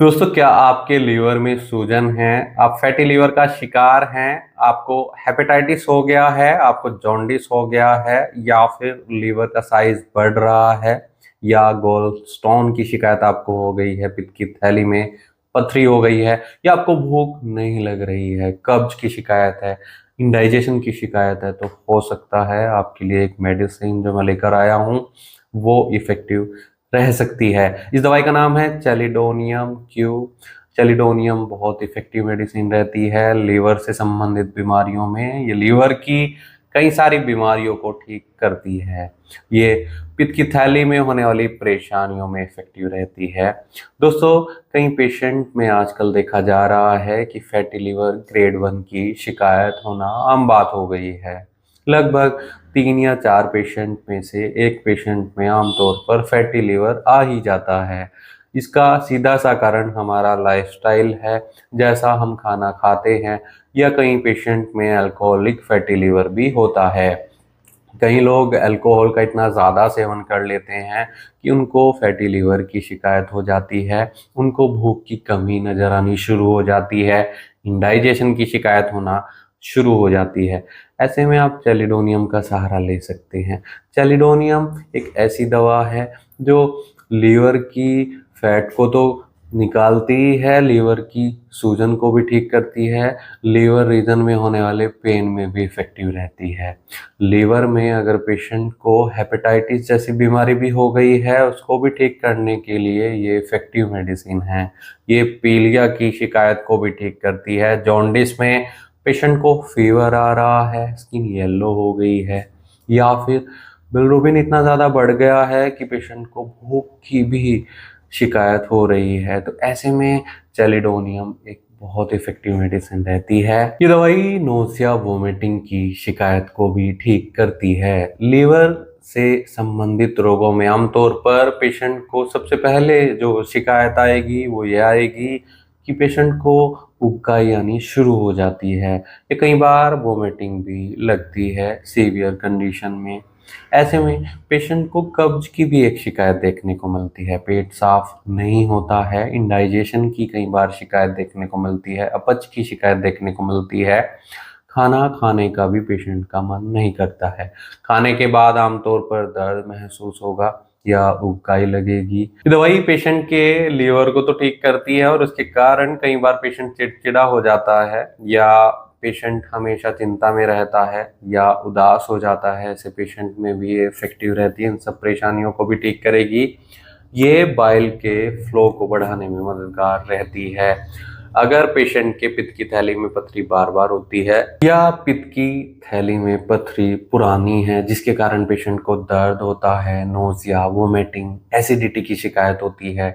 दोस्तों, क्या आपके लीवर में सूजन है? आप फैटी लीवर का शिकार हैं? आपको हेपेटाइटिस हो गया है, आपको जॉन्डिस हो गया है, या फिर लीवर का साइज बढ़ रहा है, या गोल स्टोन की शिकायत आपको हो गई है, पित्त की थैली में पथरी हो गई है, या आपको भूख नहीं लग रही है, कब्ज की शिकायत है, इंडाइजेशन की शिकायत है, तो हो सकता है आपके लिए एक मेडिसिन जो मैं लेकर आया हूँ वो इफेक्टिव रह सकती है। इस दवाई का नाम है चैलिडोनियम क्यू। चैलिडोनियम बहुत इफेक्टिव मेडिसिन रहती है लीवर से संबंधित बीमारियों में। ये लीवर की कई सारी बीमारियों को ठीक करती है। ये पित्त की थैली में होने वाली परेशानियों में इफेक्टिव रहती है। दोस्तों, कई पेशेंट में आजकल देखा जा रहा है कि फैटी लीवर ग्रेड 1 की शिकायत होना आम बात हो गई है। लगभग 3 या 4 पेशेंट में से एक पेशेंट में आमतौर पर फैटी लीवर आ ही जाता है। इसका सीधा सा कारण हमारा लाइफस्टाइल है, जैसा हम खाना खाते हैं, या कई पेशेंट में अल्कोहलिक फैटी लीवर भी होता है। कई लोग अल्कोहल का इतना ज़्यादा सेवन कर लेते हैं कि उनको फैटी लीवर की शिकायत हो जाती है, उनको भूख की कमी नज़र आनी शुरू हो जाती है, इंडाइजेशन की शिकायत होना शुरू हो जाती है। ऐसे में आप चैलिडोनियम का सहारा ले सकते हैं। चैलिडोनियम एक ऐसी दवा है जो लीवर की फैट को तो निकालती ही है, लीवर की सूजन को भी ठीक करती है, लीवर रीजन में होने वाले पेन में भी इफेक्टिव रहती है। लीवर में अगर पेशेंट को हेपेटाइटिस जैसी बीमारी भी हो गई है, उसको भी ठीक करने के लिए ये इफेक्टिव मेडिसिन है। ये पीलिया की शिकायत को भी ठीक करती है। जॉन्डिस में पेशेंट को फीवर आ रहा है, स्किन येलो हो गई है, या फिर बिलिरुबिन इतना ज़्यादा बढ़ गया है कि पेशेंट को भूख की भी शिकायत हो रही है, तो ऐसे में चैलिडोनियम एक बहुत इफेक्टिव मेडिसिन रहती है। ये दवाई नोसिया वोमिटिंग की शिकायत को भी ठीक करती है। लीवर से संबंधित रोगों में आमतौर पर पेशेंट को सबसे पहले जो शिकायत आएगी वो ये आएगी कि पेशेंट को उबकाई आनी शुरू हो जाती है, या कई बार वोमिटिंग भी लगती है सीवियर कंडीशन में। ऐसे में पेशेंट को कब्ज की भी एक शिकायत देखने को मिलती है, पेट साफ नहीं होता है, इंडाइजेशन की कई बार शिकायत देखने को मिलती है, अपच की शिकायत देखने को मिलती है, खाना खाने का भी पेशेंट का मन नहीं करता है, खाने के बाद आमतौर पर दर्द महसूस होगा या उबकाई लगेगी। ये दवाई पेशेंट के लीवर को तो ठीक करती है, और उसके कारण कई बार पेशेंट चिड़चिड़ा हो जाता है, या पेशेंट हमेशा चिंता में रहता है, या उदास हो जाता है। ऐसे पेशेंट में भी ये इफेक्टिव रहती है, इन सब परेशानियों को भी ठीक करेगी। ये बाइल के फ्लो को बढ़ाने में मददगार रहती है। अगर पेशेंट के पित्त की थैली में पथरी बार बार होती है, या पित्त की थैली में पथरी पुरानी है जिसके कारण पेशेंट को दर्द होता है, नोजिया, वोमिटिंग, एसिडिटी की शिकायत होती है,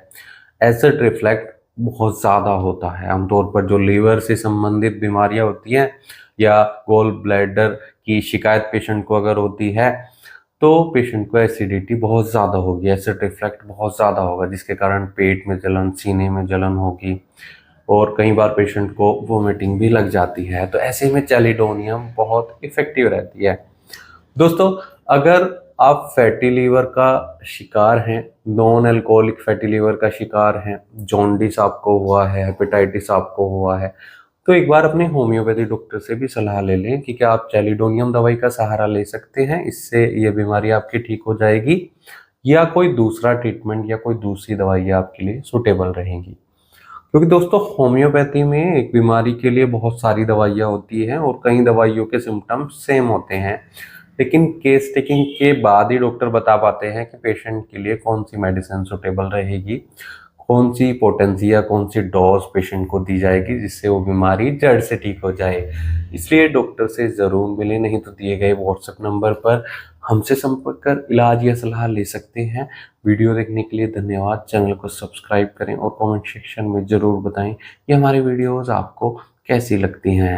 एसिड रिफ्लेक्ट बहुत ज़्यादा होता है, आमतौर पर जो लीवर से संबंधित बीमारियां होती हैं, या गोल ब्लैडर की शिकायत पेशेंट को अगर होती है, तो पेशेंट को एसिडिटी बहुत ज़्यादा होगी, एसिड रिफ्लेक्ट बहुत ज़्यादा होगा, जिसके कारण पेट में जलन, सीने में जलन होगी, और कई बार पेशेंट को वोमिटिंग भी लग जाती है। तो ऐसे में चैलिडोनियम बहुत इफेक्टिव रहती है। दोस्तों, अगर आप फैटी लीवर का शिकार हैं, नॉन अल्कोहलिक फैटी लीवर का शिकार हैं, जॉन्डिस आपको हुआ है, हेपेटाइटिस आपको हुआ है, तो एक बार अपने होम्योपैथी डॉक्टर से भी सलाह ले लें कि क्या आप चैलिडोनियम दवाई का सहारा ले सकते हैं, इससे ये बीमारी आपकी ठीक हो जाएगी, या कोई दूसरा ट्रीटमेंट या कोई दूसरी दवाई आपके लिए सूटेबल रहेंगी। क्योंकि दोस्तों, होम्योपैथी में एक बीमारी के लिए बहुत सारी दवाइयाँ होती हैं, और कई दवाइयों के सिम्टम्स सेम होते हैं, लेकिन केस टेकिंग के बाद ही डॉक्टर बता पाते हैं कि पेशेंट के लिए कौन सी मेडिसिन सुटेबल रहेगी, कौन सी पोटेंसी या कौन सी डोज पेशेंट को दी जाएगी जिससे वो बीमारी जड़ से ठीक हो जाए। इसलिए डॉक्टर से ज़रूर मिलें, नहीं तो दिए गए व्हाट्सएप नंबर पर हमसे संपर्क कर इलाज या सलाह ले सकते हैं। वीडियो देखने के लिए धन्यवाद। चैनल को सब्सक्राइब करें और कमेंट सेक्शन में ज़रूर बताएं कि हमारी वीडियोज़ आपको कैसी लगती हैं।